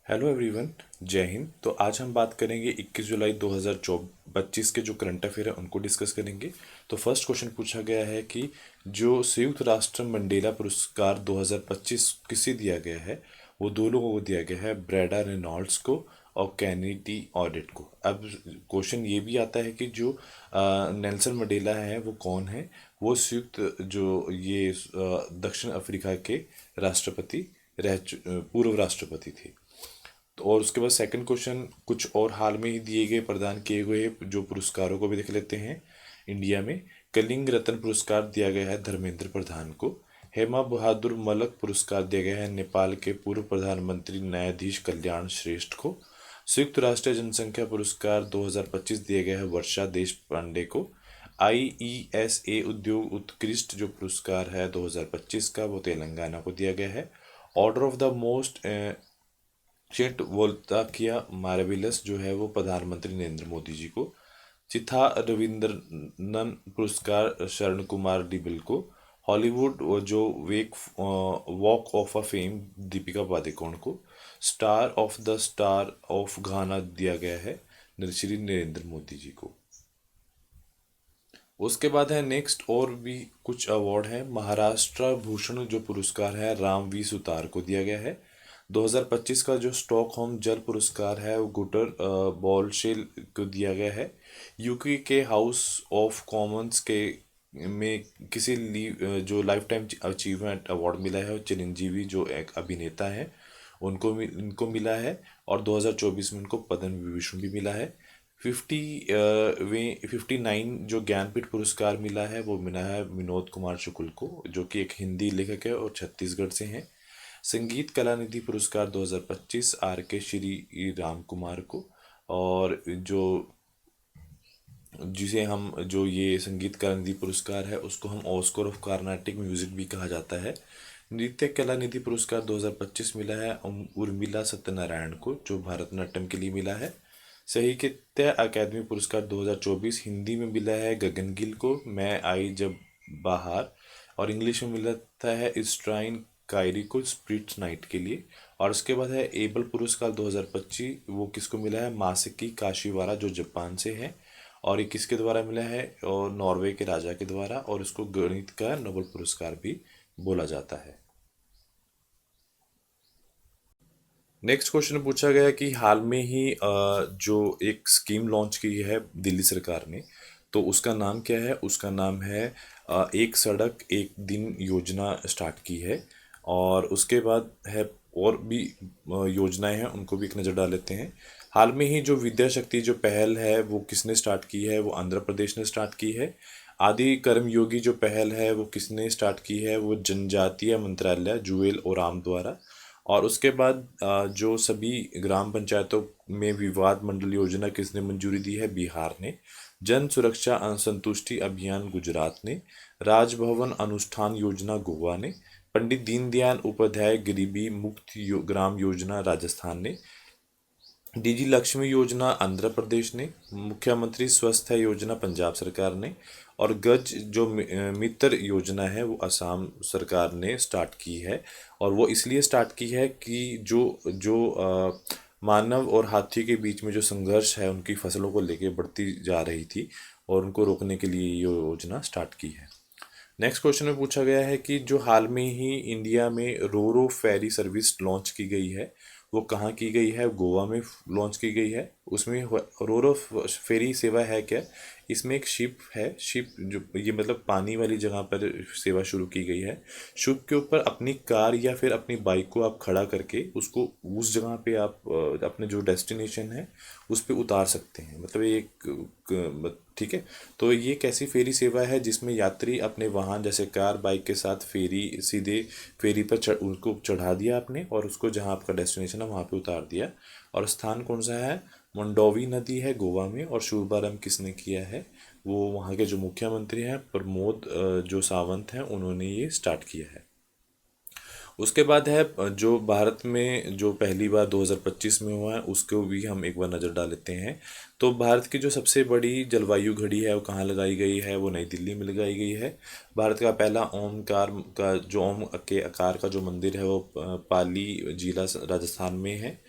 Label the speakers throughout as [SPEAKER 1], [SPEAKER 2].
[SPEAKER 1] Hello everyone. जय हिंद। तो आज हम बात करेंगे 21 जुलाई 2025 के जो करंट अफेयर है उनको डिस्कस करेंगे। तो फर्स्ट क्वेश्चन पूछा गया है कि जो संयुक्त राष्ट्र मंडेला पुरस्कार 2025 किसे दिया गया है। वो दो लोगों को दिया गया है, ब्रेडा रेनॉल्ड्स को और कैनेडी ऑडिट को। अब क्वेश्चन ये भी आता है कि जो नेल्सन मंडेला है वो कौन है। वो संयुक्त जो ये दक्षिण अफ्रीका के राष्ट्रपति पूर्व राष्ट्रपति थे। तो और उसके बाद सेकंड क्वेश्चन कुछ और हाल में ही दिए गए प्रदान किए हुए जो पुरस्कारों को भी देख लेते हैं। इंडिया में कलिंग रत्न पुरस्कार दिया गया है धर्मेंद्र प्रधान को। हेमा बहादुर मलक पुरस्कार दिया गया है नेपाल के पूर्व प्रधानमंत्री न्यायाधीश कल्याण श्रेष्ठ को। संयुक्त राष्ट्र जनसंख्या पुरस्कार 2025 दिया गया है वर्षा देश पांडे को। IESA उद्योग उत्कृष्ट जो पुरस्कार है 2025 का वो तेलंगाना को दिया गया है। ऑर्डर ऑफ द मोस्ट चेट वोल्ताकिया मार्वेलस जो है वो प्रधानमंत्री नरेंद्र मोदी जी को। चिथा रविंद्रनन पुरस्कार शरण कुमार डिबिल को। हॉलीवुड जो वेक walk of a fame Deepika Padukone को। स्टार ऑफ घाना दिया गया है श्री नरेंद्र मोदी जी को। उसके बाद है नेक्स्ट और भी कुछ अवार्ड है। महाराष्ट्र भूषण जो पुरस्कार है रामवी सुतार को दिया गया है। 2025 का जो स्टॉकहोम जल पुरस्कार है वो गुटर बॉलशेल को दिया गया है। यूके के हाउस ऑफ कॉमन्स के में किसी जो लाइफ टाइम अचीवमेंट अवार्ड मिला है वो चिरंजीवी जो एक अभिनेता है इनको मिला है। और 2024 में उनको पद्म विभूषण भी मिला है। 59 जो ज्ञानपीठ पुरस्कार मिला है वो मिला है विनोद कुमार शुक्ल को जो कि एक हिंदी लेखक है और छत्तीसगढ़ से हैं। संगीत कला निधि पुरस्कार 2025 RK श्री राम कुमार को। और जो जिसे हम जो ये संगीत कला निधि पुरस्कार है उसको हम ऑस्कर ऑफ कार्नाटिक म्यूजिक भी कहा जाता है। नृत्य कला निधि पुरस्कार 2025 मिला है उर्मिला सत्यनारायण को जो भारतनाट्यम के लिए मिला है। साहित्य अकादमी पुरस्कार 2024 हिंदी में मिला है गगन गिल को मैं आई जब बाहर। और इंग्लिश में मिलता है स्ट्राइन कायरी को स्प्रिट नाइट के लिए। और उसके बाद है एबल पुरस्कार 2025 वो किसको मिला है मासाकी काशीवारा जो जापान से है। और ये किसके द्वारा मिला है और नॉर्वे के राजा के द्वारा। और इसको गणित का नोबेल पुरस्कार भी बोला जाता है। नेक्स्ट क्वेश्चन पूछा गया कि हाल में ही जो एक स्कीम लॉन्च की है दिल्ली सरकार ने तो उसका नाम क्या है। उसका नाम है एक सड़क एक दिन योजना स्टार्ट की है। और उसके बाद है और भी योजनाएं हैं उनको भी एक नज़र डाल लेते हैं। हाल में ही जो विद्या शक्ति जो पहल है वो किसने स्टार्ट की है वो आंध्र प्रदेश ने स्टार्ट की है। आदि कर्मयोगी जो पहल है वो किसने स्टार्ट की है वो जनजातीय मंत्रालय जुएल ओराम द्वारा। और उसके बाद जो सभी ग्राम पंचायतों में विवाद मंडल योजना किसने मंजूरी दी है बिहार ने। जन सुरक्षा संतुष्टि अभियान गुजरात ने। राजभवन अनुष्ठान योजना गोवा ने। पंडित दीनदयाल उपाध्याय गरीबी मुक्त ग्राम योजना राजस्थान ने। डिजी लक्ष्मी योजना आंध्र प्रदेश ने। मुख्यमंत्री स्वस्थ योजना पंजाब सरकार ने। और गज जो मित्र योजना है वो असम सरकार ने स्टार्ट की है। और वो इसलिए स्टार्ट की है कि जो जो मानव और हाथी के बीच में जो संघर्ष है उनकी फसलों को लेके बढ़ती जा रही थी और उनको रोकने के लिए ये योजना स्टार्ट की है। नेक्स्ट क्वेश्चन में पूछा गया है कि जो हाल में ही इंडिया में रोरो फेरी सर्विस लॉन्च की गई है वो कहाँ की गई है गोवा में लॉन्च की गई है। उसमें रोरो फेरी सेवा है क्या। इसमें एक शिप है शिप जो ये मतलब पानी वाली जगह पर सेवा शुरू की गई है। शिप के ऊपर अपनी कार या फिर अपनी बाइक को आप खड़ा करके उसको उस जगह पे आप अपने जो डेस्टिनेशन है उस पे उतार सकते हैं। मतलब ये एक ठीक है। तो ये एक ऐसी फेरी सेवा है जिसमें यात्री अपने वाहन जैसे कार बाइक के साथ फेरी सीधे फेरी पर उसको चढ़ा दिया आपने और उसको जहाँ आपका डेस्टिनेशन है वहाँ पे उतार दिया। और स्थान कौन सा है मंडोवी नदी है गोवा में। और शुभारंभ किसने किया है वो वहाँ के जो मुख्यमंत्री हैं प्रमोद जो सावंत हैं उन्होंने ये स्टार्ट किया है। उसके बाद है जो भारत में जो पहली बार 2025 में हुआ है उसको भी हम एक बार नज़र डाल लेते हैं। तो भारत की जो सबसे बड़ी जलवायु घड़ी है वो कहाँ लगाई गई है, वो नई दिल्ली में लगाई गई है। भारत का पहला ओमकार का जो ओम के आकार का जो मंदिर है वो पाली जिला राजस्थान में है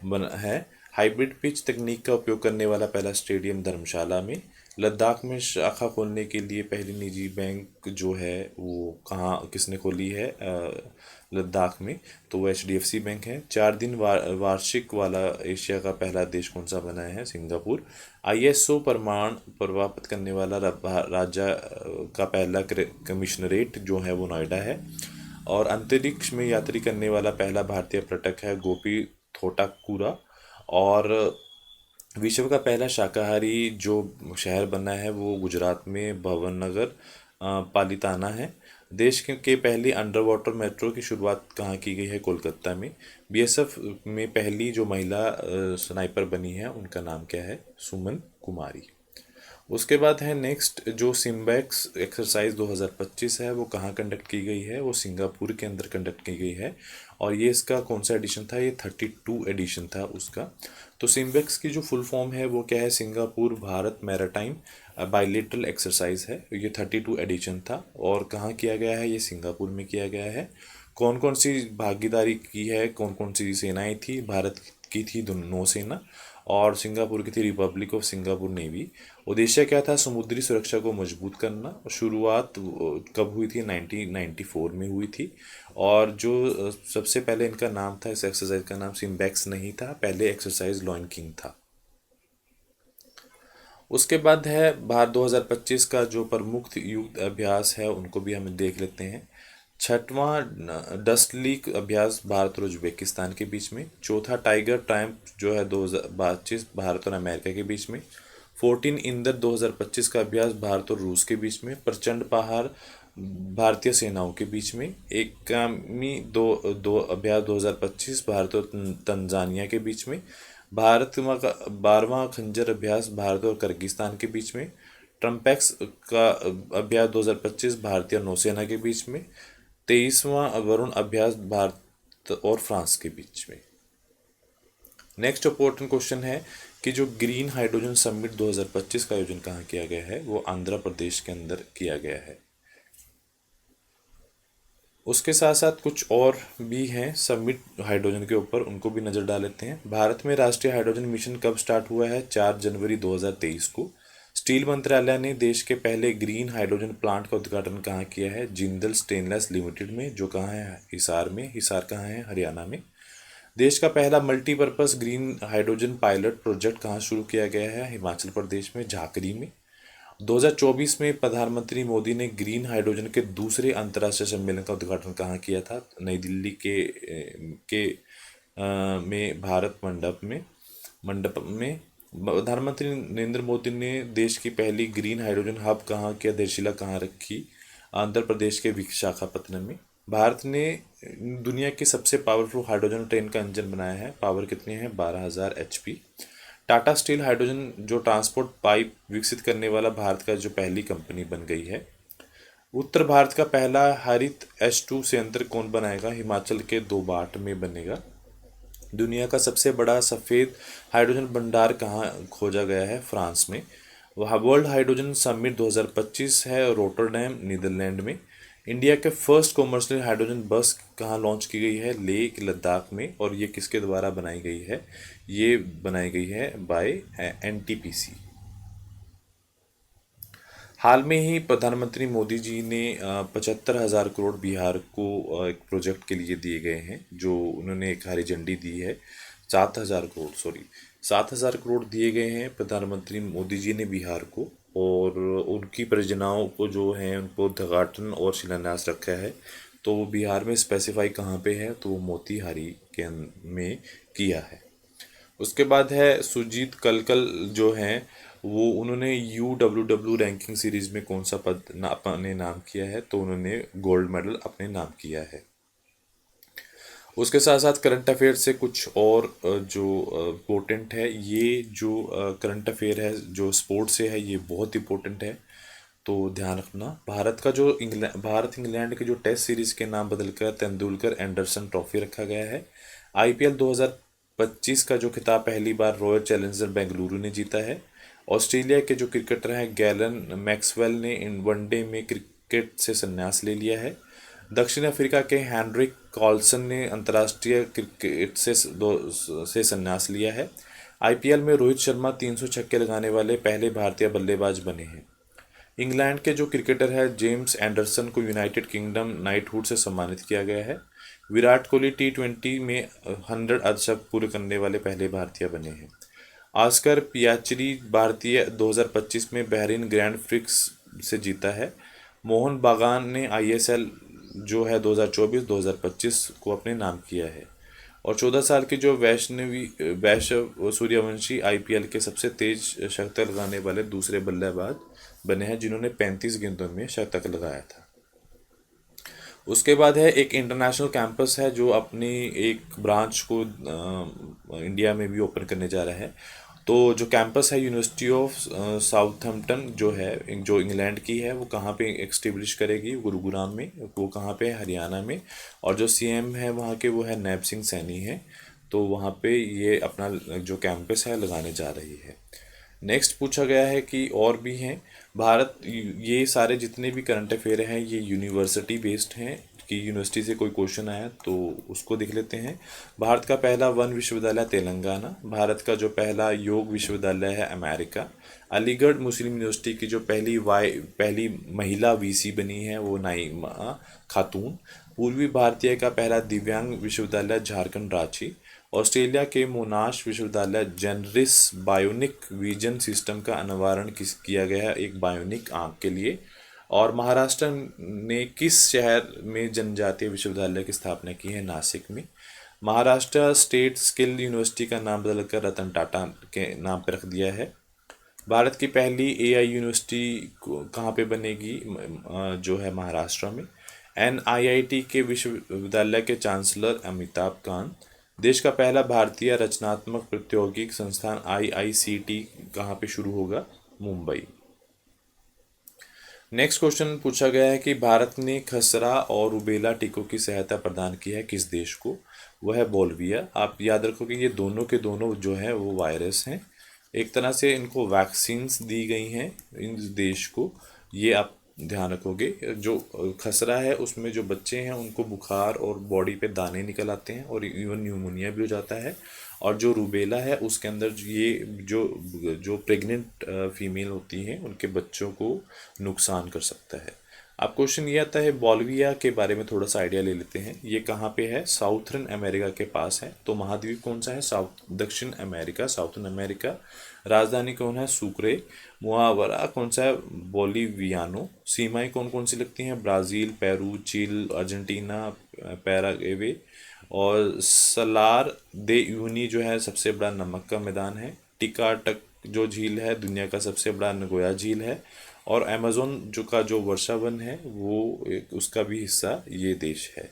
[SPEAKER 1] बन है। हाइब्रिड पिच तकनीक का उपयोग करने वाला पहला स्टेडियम धर्मशाला में। लद्दाख में शाखा खोलने के लिए पहली निजी बैंक जो है वो कहाँ किसने खोली है लद्दाख में, तो वो HDFC बैंक है। 4 दिन वार्षिक वाला एशिया का पहला देश कौन सा बना है, सिंगापुर। ISO प्रमाण प्राप्त करने वाला राज्य का पहला कमिश्नरेट जो है वो नोएडा है। और अंतरिक्ष में यात्री करने वाला पहला भारतीय पर्यटक है गोपी थोटाकुरा। और विश्व का पहला शाकाहारी जो शहर बना है वो गुजरात में भावनगर पालिताना है। देश के पहली अंडर वाटर मेट्रो की शुरुआत कहाँ की गई है, कोलकाता में। BSF में पहली जो महिला स्नाइपर बनी है उनका नाम क्या है, सुमन कुमारी। उसके बाद है नेक्स्ट जो सिम्बैक्स एक्सरसाइज 2025 है वो कहाँ कंडक्ट की गई है, वो सिंगापुर के अंदर कंडक्ट की गई है। और ये इसका कौन सा एडिशन था, ये 32 एडिशन था उसका। तो सिम्बैक्स की जो फुल फॉर्म है वो क्या है, Singapore Bharat maritime bilateral exercise है। ये 32 एडिशन था और कहाँ किया गया है, ये सिंगापुर में किया गया है। कौन कौन सी भागीदारी की है, कौन कौन सी सेनाएं थी, भारत की थी नौसेना और सिंगापुर की थी रिपब्लिक ऑफ सिंगापुर नेवी। उद्देश्य क्या था, समुद्री सुरक्षा को मजबूत करना। शुरुआत कब हुई थी, 1994 में हुई थी। और जो सबसे पहले इनका नाम था, इस एक्सरसाइज का नाम सिम्बैक्स नहीं था, पहले एक्सरसाइज लॉयन किंग था। उसके बाद है भारत 2025 का जो प्रमुख युद्ध अभ्यास है उनको भी हम देख लेते हैं। छठवां डस्ट लीग अभ्यास भारत और उज्बेकिस्तान के बीच में। चौथा टाइगर ट्रायम्फ जो है 2025 भारत और अमेरिका के बीच में। 14 इंदर 2025 का अभ्यास भारत और रूस के बीच में। प्रचंड पहाड़ भारतीय सेनाओं के बीच में। एकामी दो दो अभ्यास 2025 भारत और तंजानिया के बीच में। भारत का 12वां खंजर अभ्यास भारत और किर्गिस्तान के बीच में। ट्रम्पैक्स का अभ्यास 2025 भारतीय नौसेना के बीच में। 23वां वरुण अभ्यास भारत और फ्रांस के बीच में। नेक्स्ट इंपॉर्टेंट क्वेश्चन है कि जो ग्रीन हाइड्रोजन समिट 2025 का आयोजन कहाँ किया गया है, वो आंध्र प्रदेश के अंदर किया गया है। उसके साथ साथ कुछ और भी हैं समिट हाइड्रोजन के ऊपर, उनको भी नज़र डाल लेते हैं। भारत में राष्ट्रीय हाइड्रोजन मिशन कब स्टार्ट हुआ है, 4 जनवरी 2023 को। स्टील मंत्रालय ने देश के पहले ग्रीन हाइड्रोजन प्लांट का उद्घाटन कहाँ किया है, जिंदल स्टेनलेस लिमिटेड में, जो कहाँ है, हिसार में। हिसार कहाँ है, हरियाणा में। देश का पहला multipurpose green hydrogen pilot project कहाँ शुरू किया गया है, हिमाचल प्रदेश में, झाकरी में। 2024 में प्रधानमंत्री मोदी ने ग्रीन हाइड्रोजन के दूसरे अंतर्राष्ट्रीय सम्मेलन का उद्घाटन कहाँ किया था, नई दिल्ली में भारत मंडप में। प्रधानमंत्री नरेंद्र मोदी ने देश की पहली ग्रीन हाइड्रोजन हब कहाँ की आधारशिला कहाँ रखी, आंध्र प्रदेश के विशाखापत्तनम में। भारत ने दुनिया की सबसे पावरफुल हाइड्रोजन ट्रेन का इंजन बनाया है, पावर कितनी है, 12,000 HP। टाटा स्टील हाइड्रोजन जो ट्रांसपोर्ट पाइप विकसित करने वाला भारत का जो पहली कंपनी बन गई है। उत्तर भारत का पहला हरित H2 संयंत्र कौन बनाएगा, हिमाचल के दोबाट में बनेगा। दुनिया का सबसे बड़ा सफ़ेद हाइड्रोजन भंडार कहाँ खोजा गया है, फ्रांस में। वह वर्ल्ड हाइड्रोजन समिट 2025 है, रोटरडैम नीदरलैंड में। इंडिया के फर्स्ट कॉमर्शियल हाइड्रोजन बस कहाँ लॉन्च की गई है, लेह लद्दाख में। और ये किसके द्वारा बनाई गई है, ये बनाई गई है बाय NTPC। हाल में ही प्रधानमंत्री मोदी जी ने 75,000 करोड़ बिहार को एक प्रोजेक्ट के लिए दिए गए हैं, जो उन्होंने एक हरी झंडी दी है। 7,000 करोड़ दिए गए हैं प्रधानमंत्री मोदी जी ने बिहार को। और उनकी परियोजनाओं को जो है उनको उद्घाटन और शिलान्यास रखा है। तो वो बिहार में स्पेसिफाई कहाँ पे है, तो वो मोतीहारी के में किया है। उसके बाद है सुजीत कलकल जो हैं, वो उन्होंने UWW रैंकिंग सीरीज में कौन सा पद अपने नाम किया है, तो उन्होंने गोल्ड मेडल अपने नाम किया है। उसके साथ साथ करंट अफेयर से कुछ और जो इम्पोर्टेंट है, ये जो करंट अफेयर है जो स्पोर्ट्स से है, ये बहुत इम्पोर्टेंट है। तो ध्यान रखना। भारत इंग्लैंड के जो टेस्ट सीरीज के नाम बदलकर तेंदुलकर एंडरसन ट्रॉफी रखा गया है। आईपीएल 2025 का जो खिताब पहली बार रॉयल चैलेंजर बेंगलुरु ने जीता है। ऑस्ट्रेलिया के जो क्रिकेटर हैं गैलन मैक्सवेल ने इन वनडे में क्रिकेट से संन्यास ले लिया है। दक्षिण अफ्रीका के हेनरिक कार्लसन ने अंतर्राष्ट्रीय क्रिकेट से संन्यास लिया है। आईपीएल में रोहित शर्मा 300 छक्के लगाने वाले पहले भारतीय बल्लेबाज बने हैं। इंग्लैंड के जो क्रिकेटर है जेम्स एंडरसन को यूनाइटेड किंगडम नाइटहुड से सम्मानित किया गया है। विराट कोहली टी20 में 100 अर्धशतक पूरे करने वाले पहले भारतीय बने हैं। ऑस्कर पियाचरी भारतीय 2025 में बहरीन ग्रैंड प्रिक्स से जीता है। मोहन बागान ने आईएसएल जो है 2024-2025 को अपने नाम किया है। और 14 साल के जो वैष्णव सूर्यवंशी आईपीएल के सबसे तेज शतक लगाने वाले दूसरे बल्लेबाज बने हैं, जिन्होंने 35 गेंदों में शतक लगाया था। उसके बाद है एक इंटरनेशनल कैंपस है जो अपनी एक ब्रांच को इंडिया में भी ओपन करने जा रहा है। तो जो कैंपस है यूनिवर्सिटी ऑफ साउथहैम्पटन जो है, जो इंग्लैंड की है, वो कहाँ पे एस्टेब्लिश करेगी? गुरुग्राम में। वो कहाँ पे है? हरियाणा में। और जो सीएम है वहाँ के वो है नैब सिंह सैनी है। तो वहाँ पे ये अपना जो कैंपस है लगाने जा रही है। नेक्स्ट पूछा गया है कि और भी हैं भारत, ये सारे जितने भी करंट अफेयर हैं ये यूनिवर्सिटी बेस्ड हैं कि यूनिवर्सिटी से कोई क्वेश्चन आया तो उसको देख लेते हैं। भारत का पहला वन विश्वविद्यालय तेलंगाना। भारत का जो पहला योग विश्वविद्यालय है अमेरिका। अलीगढ़ मुस्लिम यूनिवर्सिटी की जो पहली महिला वीसी बनी है वो नाइमा खातून। पूर्वी भारतीय का पहला दिव्यांग विश्वविद्यालय झारखंड रांची। ऑस्ट्रेलिया के मोनाश विश्वविद्यालय जेनरिस बायोनिक विजन सिस्टम का अनावरण किया गया है एक बायोनिक आंख के लिए। और महाराष्ट्र ने किस शहर में जनजातीय विश्वविद्यालय की स्थापना की है? नासिक में। महाराष्ट्र स्टेट स्किल यूनिवर्सिटी का नाम बदलकर रतन टाटा के नाम पर रख दिया है। भारत की पहली एआई यूनिवर्सिटी कहाँ पे बनेगी? जो है महाराष्ट्र में। एनआईआईटी के विश्वविद्यालय के चांसलर अमिताभ कांत। देश का पहला भारतीय रचनात्मक प्रौद्योगिकी संस्थान आईआईसीटी कहाँ पे शुरू होगा? मुंबई। नेक्स्ट क्वेश्चन पूछा गया है कि भारत ने खसरा और रूबेला टीकों की सहायता प्रदान की है किस देश को? वह है बोल्विया। आप याद रखो कि ये दोनों के दोनों जो है वो वायरस हैं, एक तरह से इनको वैक्सीन्स दी गई हैं इन देश को, ये आप ध्यान रखोगे। जो खसरा है उसमें जो बच्चे हैं उनको बुखार और बॉडी पे दाने निकल आते हैं और इवन न्यूमोनिया भी हो जाता है। और जो रूबेला है उसके अंदर ये जो जो प्रेग्नेंट फीमेल होती हैं उनके बच्चों को नुकसान कर सकता है। अब क्वेश्चन ये आता है बोल्विया के बारे में थोड़ा सा आइडिया ले लेते हैं। ये कहाँ पे है? साउथर्न अमेरिका के पास है। तो महाद्वीप कौन सा है? दक्षिण अमेरिका, साउथर्न अमेरिका। राजधानी कौन है? सुक्रे। मुहावरा कौन सा है? बोलिवियानो। सीमाएं कौन कौन सी लगती हैं? Brazil, Peru, Chile, Argentina, Paraguay. और सलार दे यूनी जो है सबसे बड़ा नमक का मैदान है। टिकाटक जो झील है दुनिया का सबसे बड़ा नगोया झील है। और अमेज़न जो वर्षा वन है वो उसका भी हिस्सा ये देश है।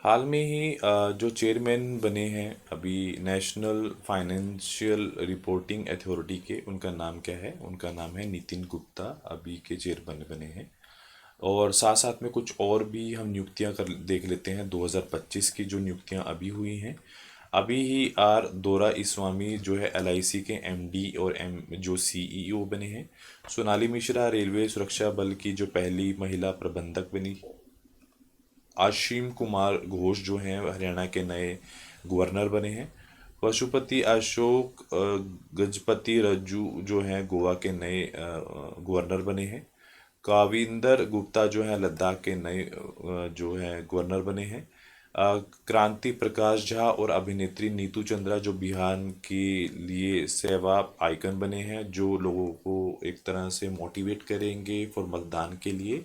[SPEAKER 1] हाल में ही जो चेयरमैन बने हैं अभी नेशनल फाइनेंशियल रिपोर्टिंग अथॉरिटी के, उनका नाम क्या है? उनका नाम है नितिन गुप्ता, अभी के चेयरमैन बने हैं। और साथ साथ में कुछ और भी हम नियुक्तियां कर देख लेते हैं 2025 की जो नियुक्तियां अभी हुई हैं। अभी ही आर दोरा इस्वामी जो है एलआईसी के एमडी और जो सीईओ बने हैं। सोनाली मिश्रा रेलवे सुरक्षा बल की जो पहली महिला प्रबंधक बनी। आशीम कुमार घोष जो हैं हरियाणा के नए गवर्नर बने हैं। पशुपति अशोक गजपति रज्जू जो हैं गोवा के नए गवर्नर बने हैं। काविंदर गुप्ता जो है लद्दाख के नए जो है गवर्नर बने हैं। क्रांति प्रकाश झा और अभिनेत्री नीतू चंद्रा जो बिहार के लिए सेवा आइकन बने हैं, जो लोगों को एक तरह से मोटिवेट करेंगे फॉर मतदान के लिए।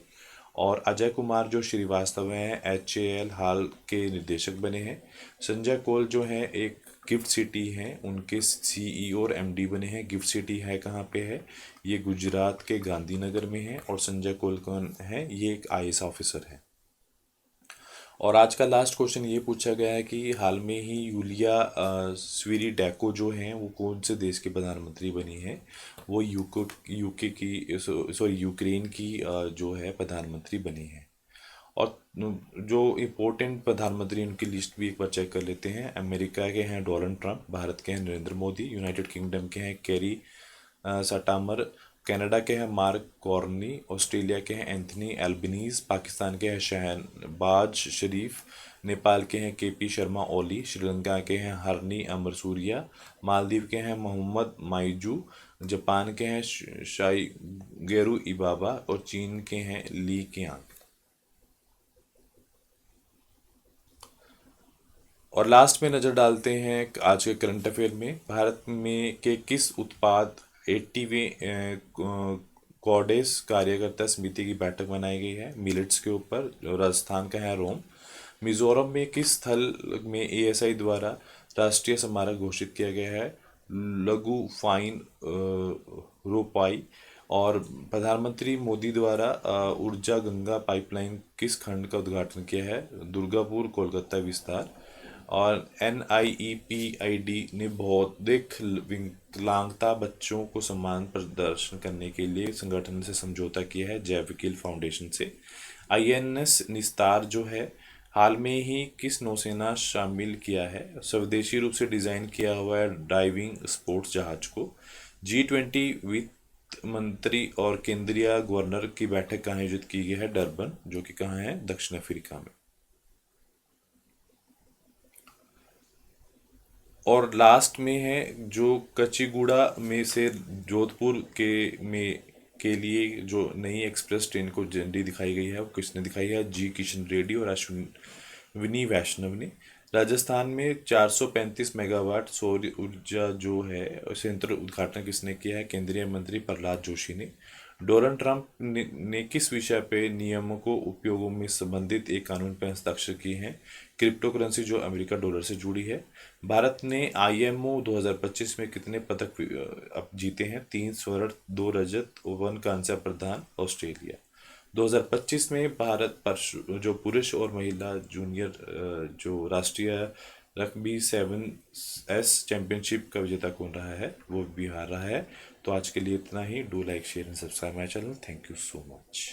[SPEAKER 1] और अजय कुमार जो श्रीवास्तव हैं एचएएल हाल के निर्देशक बने हैं। संजय कौल जो हैं एक गिफ्ट सिटी हैं, उनके सीईओ और एमडी बने हैं। गिफ्ट सिटी है कहाँ पे है? ये गुजरात के गांधीनगर में है। और संजय कौल कौन है? ये एक आईएएस ऑफिसर है। और आज का लास्ट क्वेश्चन ये पूछा गया है कि हाल में ही यूलिया स्विरिडेको जो हैं वो कौन से देश के प्रधानमंत्री बनी है? वो यूके की सॉरी यूक्रेन की जो है प्रधानमंत्री बनी है। और जो इम्पोर्टेंट प्रधानमंत्री उनकी लिस्ट भी एक बार चेक कर लेते हैं। अमेरिका के हैं डोनाल्ड ट्रंप, भारत के हैं नरेंद्र मोदी, यूनाइटेड किंगडम के हैं कैरी सटामर, कनाडा के हैं मार्क कॉर्नी, ऑस्ट्रेलिया के हैं एंथनी एल्बनीज, पाकिस्तान के हैं शहबाज शरीफ, नेपाल के हैं केपी शर्मा ओली, श्रीलंका के हैं हरनी अमरसूरिया, मालदीव के हैं मोहम्मद माइजू, जापान के हैं शाई गेरू इबाबा और चीन के हैं ली कियांग। और लास्ट में नज़र डालते हैं आज के करंट अफेयर में। भारत में के किस उत्पाद 80वें कॉडेस कार्यकर्ता समिति की बैठक बनाई गई है मिलेट्स के ऊपर, जो राजस्थान का है रोम। मिजोरम में किस स्थल में एएसआई द्वारा राष्ट्रीय स्मारक घोषित किया गया है, लघु फाइन रोपाई। और प्रधानमंत्री मोदी द्वारा ऊर्जा गंगा पाइपलाइन किस खंड का उद्घाटन किया है, दुर्गापुर कोलकाता विस्तार। और NIEPID ने बौद्धिक विकलांगता बच्चों को सम्मान प्रदर्शन करने के लिए संगठन से समझौता किया है जैविकिल फाउंडेशन से। INS निस्तार जो है हाल में ही किस नौसेना शामिल किया है, स्वदेशी रूप से डिजाइन किया हुआ है डाइविंग स्पोर्ट्स जहाज को। G20 वित्त मंत्री और केंद्रीय गवर्नर की बैठक कहाँ आयोजित की गई है, डरबन, जो कि कहाँ है, दक्षिण अफ्रीका में। और लास्ट में है जो कचिगुड़ा में से जोधपुर के लिए जो नई एक्सप्रेस ट्रेन को झंडी दिखाई गई है, वो किसने दिखाई है, जी किशन रेड्डी और अश्विनी वैष्णव ने। राजस्थान में 435 मेगावाट सौर ऊर्जा जो है संयंत्र उद्घाटन किसने किया है, केंद्रीय मंत्री प्रहलाद जोशी ने। डोनाल्ड ट्रंप ने किस विषय पे नियमों को उपयोगों में संबंधित एक कानून पर हस्ताक्षर किए हैं, क्रिप्टो करेंसी जो अमेरिका डॉलर से जुड़ी है। भारत ने IMO 2025 में कितने पदक अब जीते हैं, 3 स्वर्ण 2 रजत 1 कांस्य प्रदान ऑस्ट्रेलिया। 2025 में भारत पर जो पुरुष और महिला जूनियर जो राष्ट्रीय रग्बी 7S चैंपियनशिप का विजेता कौन रहा है, वो बिहार रहा है। तो आज के लिए इतना ही। Do like share and subscribe my channel. Thank you so much.